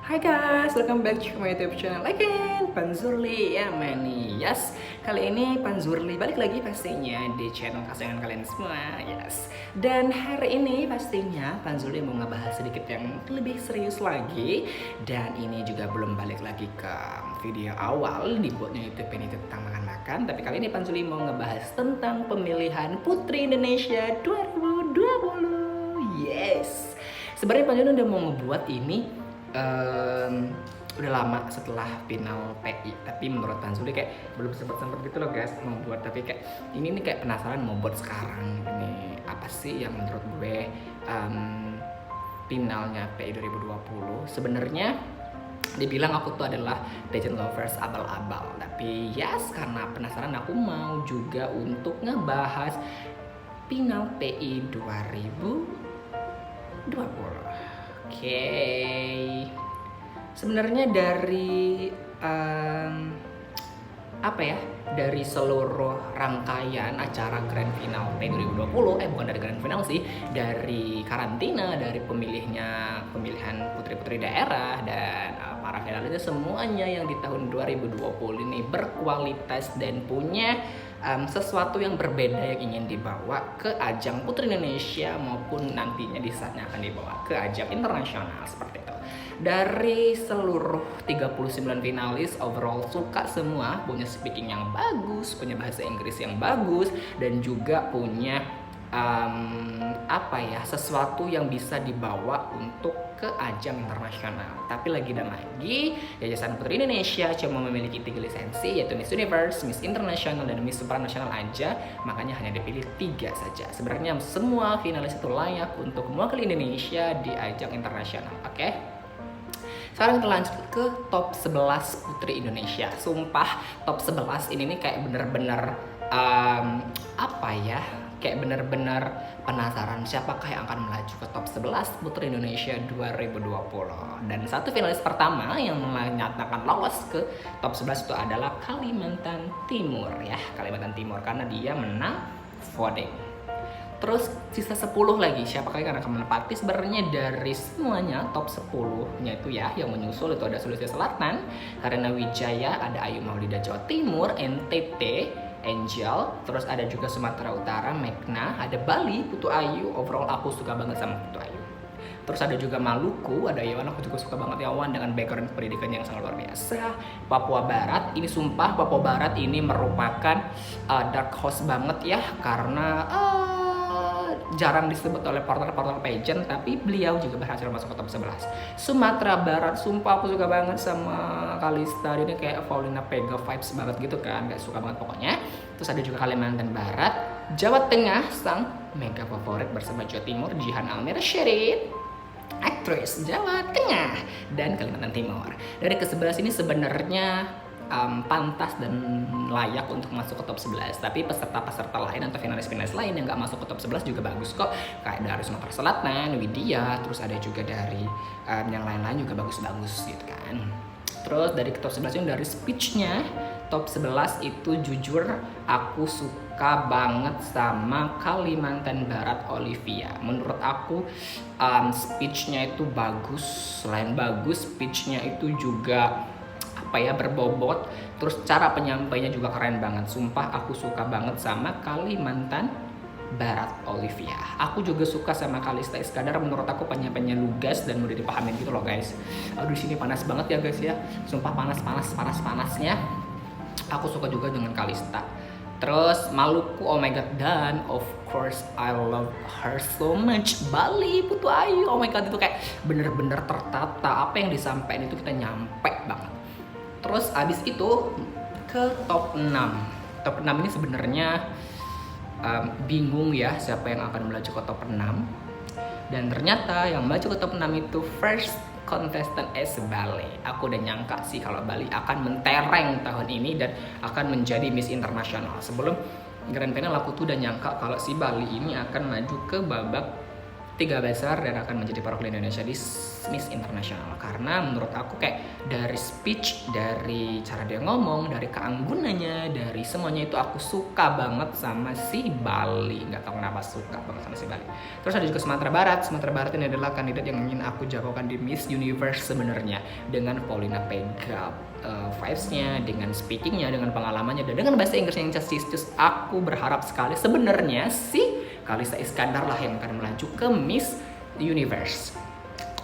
Hai guys, welcome back to my YouTube channel again, Panzurli ya mani. Yes, kali ini Panzurli balik lagi pastinya di channel kesayangan kalian semua. Yes, dan hari ini pastinya Panzurli mau ngebahas sedikit yang lebih serius lagi. Dan ini juga belum balik lagi ke video awal dibuatnya YouTube ini tentang makan-makan. Tapi kali ini Panzurli mau ngebahas tentang pemilihan Putri Indonesia 2020. Yes, sebenarnya Panzurli udah mau ngebuat ini udah lama setelah final PI, tapi menurut Panzurli kayak belum sempet gitu loh guys mau buat. Tapi kayak ini nih kayak penasaran mau buat sekarang. Ini apa sih yang menurut gue finalnya PI 2020. Sebenarnya dibilang aku tuh adalah pageant lovers abal-abal, tapi yes, karena penasaran aku mau juga untuk ngebahas final PI 2020. Oke. Sebenarnya dari dari seluruh rangkaian acara Grand Final PI 2020, bukan dari Grand Final sih, dari karantina, dari pemilihan putri-putri daerah dan para finalisnya, semuanya yang di tahun 2020 ini berkualitas dan punya sesuatu yang berbeda yang ingin dibawa ke ajang Putri Indonesia maupun nantinya di saatnya akan dibawa ke ajang internasional seperti itu. Dari seluruh 39 finalis overall suka semua, punya speaking yang bagus, punya bahasa Inggris yang bagus, dan juga punya sesuatu yang bisa dibawa untuk ke ajang internasional. Tapi lagi dan lagi, Yayasan Putri Indonesia cuma memiliki 3 lisensi, yaitu Miss Universe, Miss International, dan Miss Supranational aja. Makanya hanya dipilih 3 saja. Sebenarnya semua finalis itu layak untuk mewakili Indonesia di ajang internasional. Oke? Sekarang kita lanjut ke top 11 Putri Indonesia. Sumpah top 11 ini nih kayak bener-bener kayak bener-bener penasaran siapakah yang akan melaju ke top 11 Putri Indonesia 2020. Dan satu finalis pertama yang menyatakan lolos ke top 11 itu adalah Kalimantan Timur ya. Kalimantan Timur karena dia menang voting. Terus sisa 10 lagi siapakah yang akan menempati. Sebenarnya dari semuanya top 10-nya itu ya yang menyusul itu ada Sulawesi Selatan, Karena Wijaya, ada Ayu Maulida Jawa Timur, NTT Angel, terus ada juga Sumatera Utara Megna, ada Bali Putu Ayu. Overall aku suka banget sama Putu Ayu. Terus ada juga Maluku, ada Yawan, aku juga suka banget Yawan dengan background pendidikan yang sangat luar biasa. Papua Barat, ini sumpah Papua Barat ini merupakan dark horse banget ya, karena jarang disebut oleh portal-portal pageant, tapi beliau juga berhasil masuk ke top 11. Sumatera Barat, sumpah aku suka banget sama Kalista, dia kayak Paulina Pega vibes banget gitu kan, gak suka banget pokoknya. Terus ada juga Kalimantan Barat, Jawa Tengah, sang mega favorit bersama Jawa Timur, Jihan Almira Sherif, aktris Jawa Tengah dan Kalimantan Timur. Dari ke-11 ini sebenarnya pantas dan layak untuk masuk ke top 11. Tapi peserta-peserta lain atau finalis-finalis lain yang gak masuk ke top 11 juga bagus kok. Kayak dari Sumatera Selatan, Widya, terus ada juga dari yang lain-lain juga bagus-bagus gitu kan. Terus dari top 11 ini dari speech-nya, top 11 itu jujur aku suka banget sama Kalimantan Barat Olivia. Menurut aku speech-nya itu bagus. Selain bagus, speech-nya itu juga berbobot, terus cara penyampainya juga keren banget. Sumpah aku suka banget sama Kalimantan Barat Olivia. Aku juga suka sama Kalista Iskandar, menurut aku penyampainya lugas dan mudah dipahamin gitu loh guys. Aduh, di sini panas banget ya guys ya. Sumpah panasnya. Aku suka juga dengan Kalista. Terus Maluku, oh my god, dan of course I love her so much, Bali Putu Ayu. Oh my god, itu kayak bener-bener tertata, apa yang disampaikan itu kita nyampe banget. Terus abis itu ke top 6. Top 6 ini sebenarnya bingung ya siapa yang akan melaju ke top 6. Dan ternyata yang melaju ke top 6 itu first contestant is Bali. Aku udah nyangka sih kalau Bali akan mentereng tahun ini dan akan menjadi Miss Internasional. Sebelum Grand Final aku tuh udah nyangka kalau si Bali ini akan maju ke babak tiga besar dan akan menjadi perwakilan Indonesia di Miss Internasional. Karena menurut aku kayak dari speech, dari cara dia ngomong, dari keanggunannya, dari semuanya itu aku suka banget sama si Bali. Nggak tahu kenapa suka banget sama si Bali. Terus ada juga Sumatera Barat. Sumatera Barat ini adalah kandidat yang ingin aku jagokan di Miss Universe sebenarnya, dengan Paulina Pegap, vibes-nya, dengan speakingnya, dengan pengalamannya, dan dengan bahasa Inggris yang cus. Aku berharap sekali sebenarnya si Kalista Iskandar lah yang akan melaju ke Miss Universe.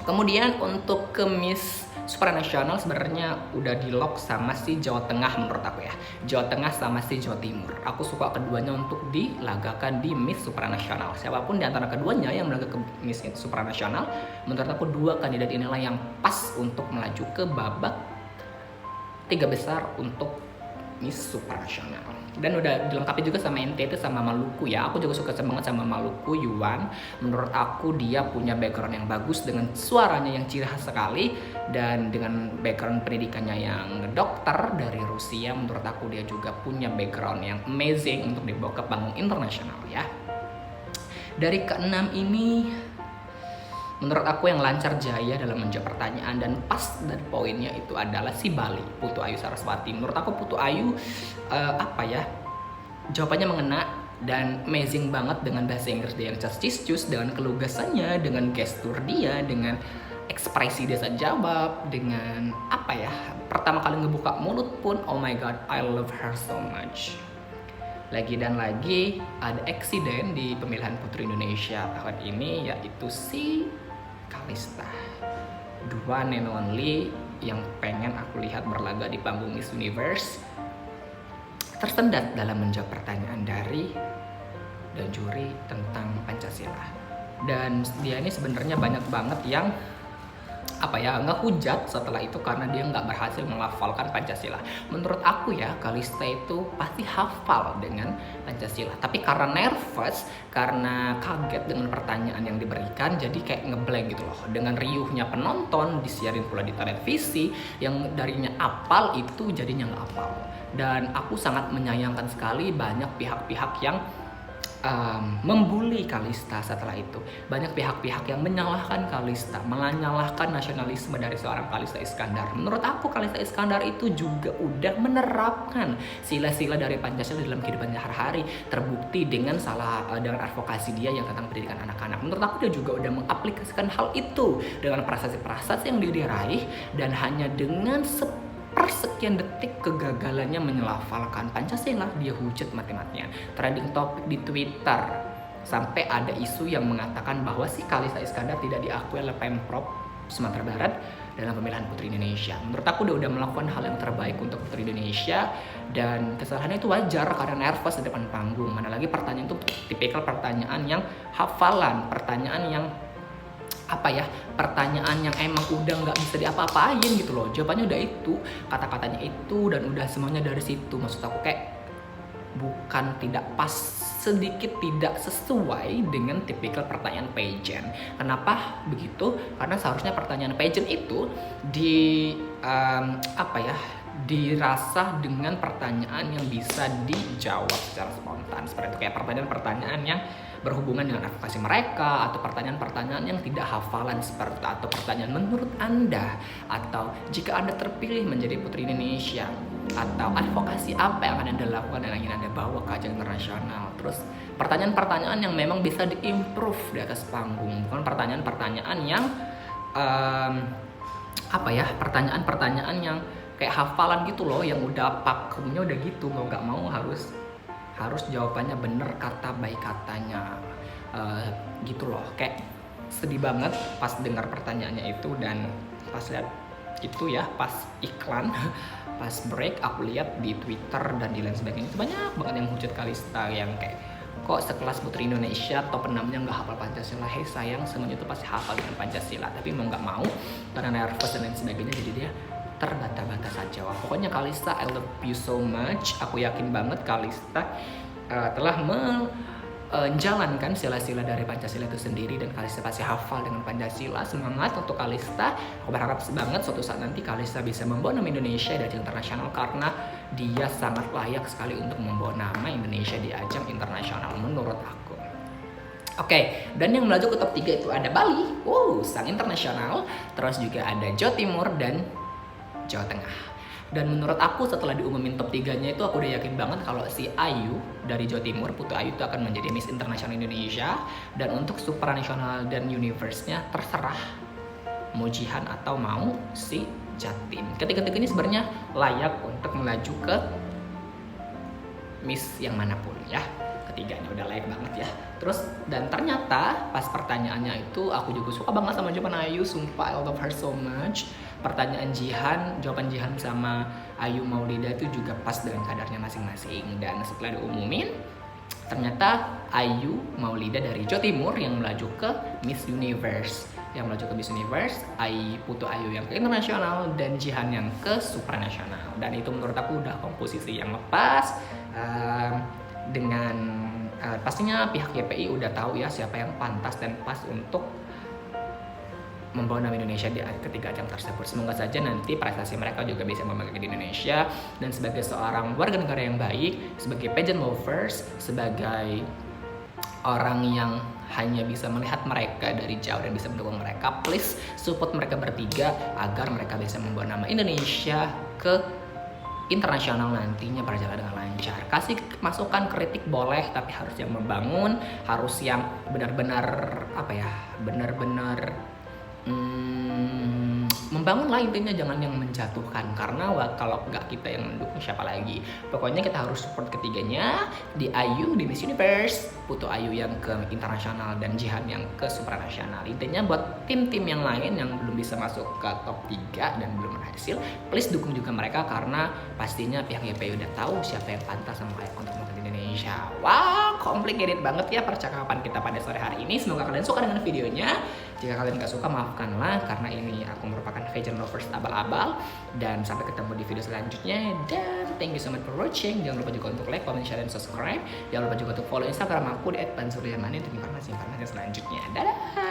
Kemudian untuk ke Miss Supranasional sebenarnya udah di lock sama si Jawa Tengah menurut aku ya. Jawa Tengah sama si Jawa Timur. Aku suka keduanya untuk dilagakan di Miss Supranasional. Siapapun di antara keduanya yang melagak ke Miss Supranasional, menurut aku dua kandidat inilah yang pas untuk melaju ke babak tiga besar untuk Miss Supranasional. Dan udah dilengkapi juga sama NTT sama Maluku ya. Aku juga suka banget sama Maluku Yuan. Menurut aku dia punya background yang bagus dengan suaranya yang ciri khas sekali, dan dengan background pendidikannya yang dokter dari Rusia. Menurut aku dia juga punya background yang amazing untuk dibawa ke panggung internasional ya. Dari keenam ini, menurut aku yang lancar jaya dalam menjawab pertanyaan dan pas dan poinnya itu adalah si Bali, Putu Ayu Saraswati. Menurut aku Putu Ayu jawabannya mengena dan amazing banget dengan bahasa Inggris dia yang cus, dengan kelugasannya, dengan gestur dia, dengan ekspresi dia saat jawab, dengan pertama kali ngebuka mulut pun, oh my god, I love her so much. Lagi dan lagi ada eksiden di pemilihan Putri Indonesia tahun ini, yaitu si Kalista, the one and only yang pengen aku lihat berlaga di panggung Miss Universe, tersendat dalam menjawab pertanyaan dari dan juri tentang Pancasila. Dan dia ini sebenarnya banyak banget yang ngehujat setelah itu karena dia nggak berhasil melafalkan Pancasila. Menurut aku ya, Kalista itu pasti hafal dengan Pancasila, tapi karena nervous, karena kaget dengan pertanyaan yang diberikan, jadi kayak ngeblank gitu loh. Dengan riuhnya penonton, disiarin pula di televisi, yang darinya apal itu jadinya nggak apal. Dan aku sangat menyayangkan sekali banyak pihak-pihak yang membuli Kalista setelah itu. Banyak pihak-pihak yang menyalahkan Kalista, menyalahkan nasionalisme dari seorang Kalista Iskandar. Menurut aku Kalista Iskandar itu juga udah menerapkan sila-sila dari Pancasila dalam kehidupan sehari-hari, terbukti dengan dengan advokasi dia yang tentang pendidikan anak-anak. Menurut aku dia juga udah mengaplikasikan hal itu dengan prestasi-prestasi yang dia raih, dan hanya dengan persekian detik kegagalannya menyelafalkan Pancasila, dia hujat mati-matian. Trending topik di Twitter, sampai ada isu yang mengatakan bahwa si Kalista Iskandar tidak diakui oleh Pemprov Sumatera Barat dalam pemilihan Putri Indonesia. Menurut aku dia udah melakukan hal yang terbaik untuk Putri Indonesia, dan kesalahannya itu wajar karena nervous di depan panggung. Mana lagi pertanyaan itu tipikal pertanyaan yang hafalan, pertanyaan yang pertanyaan yang emang udah nggak bisa diapa-apain gitu loh. Jawabannya udah itu, kata-katanya itu, dan udah semuanya dari situ. Maksud aku kayak bukan tidak pas, sedikit tidak sesuai dengan tipikal pertanyaan pageant. Kenapa begitu? Karena seharusnya pertanyaan pageant itu dirasa dengan pertanyaan yang bisa dijawab secara spontan. Seperti itu, kayak pertanyaan-pertanyaan yang berhubungan dengan advokasi mereka, atau pertanyaan-pertanyaan yang tidak hafalan seperti, atau pertanyaan menurut Anda, atau jika Anda terpilih menjadi Putri Indonesia, atau advokasi apa yang akan Anda lakukan dan ingin Anda bawa ke ajang internasional. Terus pertanyaan-pertanyaan yang memang bisa diimprove di atas panggung, bukan pertanyaan-pertanyaan yang pertanyaan-pertanyaan yang kayak hafalan gitu loh, yang udah pakemnya udah gitu, mau nggak mau harus jawabannya bener kata baik katanya, gitu loh. Kayak sedih banget pas dengar pertanyaannya itu, dan pas lihat itu ya, pas iklan, pas break aku lihat di Twitter dan di lain sebagainya, itu banyak banget yang hujat Kalista, yang kayak kok sekelas Putri Indonesia top 6-nya nggak hafal Pancasila. Hei sayang, semuanya itu pasti hafal dengan Pancasila, tapi mau nggak mau karena nervous dan lain sebagainya, jadi dia terbata-bata saja. Wah, pokoknya Kalista, I love you so much. Aku yakin banget Kalista telah menjalankan sila-sila dari Pancasila itu sendiri, dan Kalista pasti hafal dengan Pancasila. Semangat untuk Kalista. Aku berharap banget suatu saat nanti Kalista bisa membawa nama Indonesia di ajang internasional, karena dia sangat layak sekali untuk membawa nama Indonesia di ajang internasional menurut aku. Oke, dan yang melaju ke top 3 itu ada Bali, sang internasional, terus juga ada Jawa Timur dan Jawa Tengah. Dan menurut aku setelah diumumin top 3-nya itu aku udah yakin banget kalau si Ayu dari Jawa Timur, Putu Ayu itu akan menjadi Miss Internasional Indonesia. Dan untuk supranasional dan universe-nya terserah mau Jihan atau mau si Jatim. Ketiga-tiga ini sebenarnya layak untuk melaju ke Miss yang manapun ya. Ketiganya udah layak banget ya. Terus dan ternyata pas pertanyaannya itu aku juga suka banget sama jawaban Ayu, sumpah I love her so much. Pertanyaan Jihan, jawaban Jihan sama Ayu Maulida itu juga pas dengan kadarnya masing-masing. Dan setelah diumumin ternyata Ayu Maulida dari Jawa Timur yang melaju ke Miss Universe. Yang melaju ke Miss Universe, Putu Ayu yang ke internasional dan Jihan yang ke supranasional. Dan itu menurut aku udah komposisi yang lepas. Dengan pastinya pihak YPI udah tahu ya siapa yang pantas dan pas untuk membawa nama Indonesia di ketiga ajang tersebut. Semoga saja nanti prestasi mereka juga bisa membanggakan di Indonesia. Dan sebagai seorang warga negara yang baik, sebagai pageant lovers, sebagai orang yang hanya bisa melihat mereka dari jauh dan bisa mendukung mereka, please support mereka bertiga agar mereka bisa membawa nama Indonesia ke internasional nantinya berjalan dengan lancar. Kasih masukan kritik boleh, tapi harus yang membangun, harus yang benar-benar benar-benar membangun lah intinya, jangan yang menjatuhkan, karena kalau nggak kita yang mendukung siapa lagi. Pokoknya kita harus support ketiganya, di Ayu di Miss Universe, Putu Ayu yang ke internasional dan Jihan yang ke supranasional. Intinya buat tim-tim yang lain yang belum bisa masuk ke top 3 dan belum berhasil, please dukung juga mereka karena pastinya pihak YPI udah tahu siapa yang pantas sama layak untuk mewakili Indonesia. Wow, complicated banget ya percakapan kita pada sore hari ini. Semoga kalian suka dengan videonya. Jika kalian gak suka, maafkanlah karena ini aku merupakan pageant lovers abal-abal. Dan sampai ketemu di video selanjutnya. Dan thank you so much for watching. Jangan lupa juga untuk like, comment, share, dan subscribe. Jangan lupa juga untuk follow Instagram aku di @pansuryamani untuk informasi selanjutnya. Dadah!